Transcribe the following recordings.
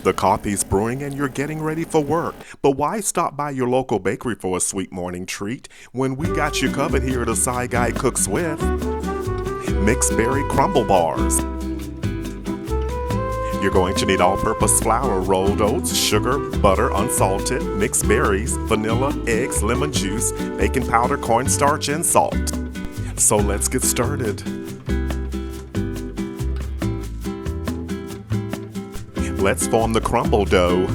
The coffee's brewing and you're getting ready for work. But why stop by your local bakery for a sweet morning treat when we got you covered here at Asai Guy Cooks With? Mixed berry crumble bars. You're going to need all-purpose flour, rolled oats, sugar, butter, unsalted, mixed berries, vanilla, eggs, lemon juice, baking powder, cornstarch, and salt. So let's get started. Let's form the crumble dough.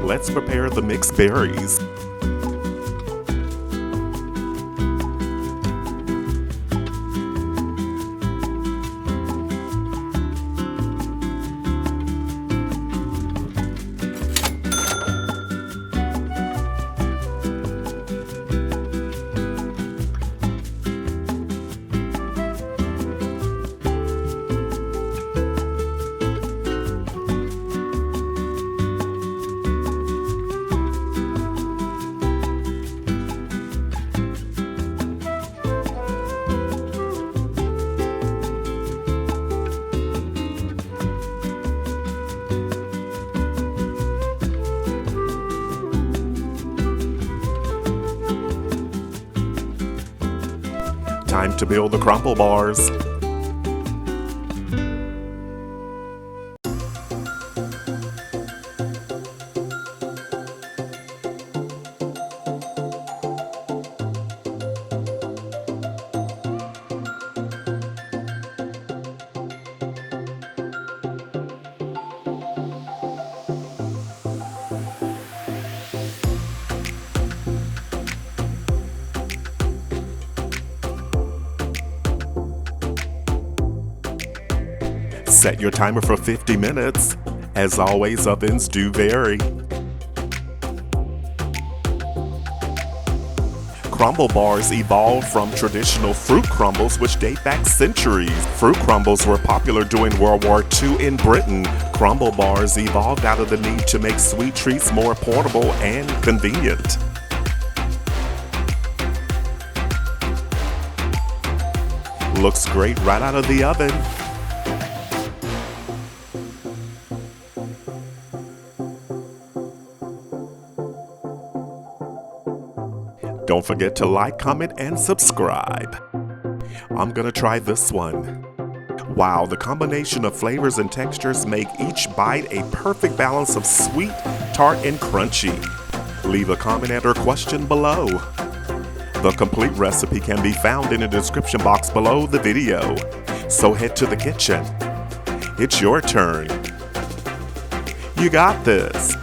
Let's prepare the mixed berries. Time to build the crumble bars. Set your timer for 50 minutes. As always, ovens do vary. Crumble bars evolved from traditional fruit crumbles which date back centuries. Fruit crumbles were popular during World War II in Britain. Crumble bars evolved out of the need to make sweet treats more portable and convenient. Looks great right out of the oven. Don't forget to like, comment, and subscribe. I'm gonna try this one. Wow, the combination of flavors and textures make each bite a perfect balance of sweet, tart, and crunchy. Leave a comment or question below. The complete recipe can be found in the description box below the video. So head to the kitchen. It's your turn. You got this.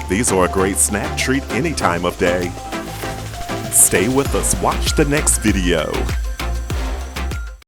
These are a great snack treat any time of day. Stay with us, watch the next video.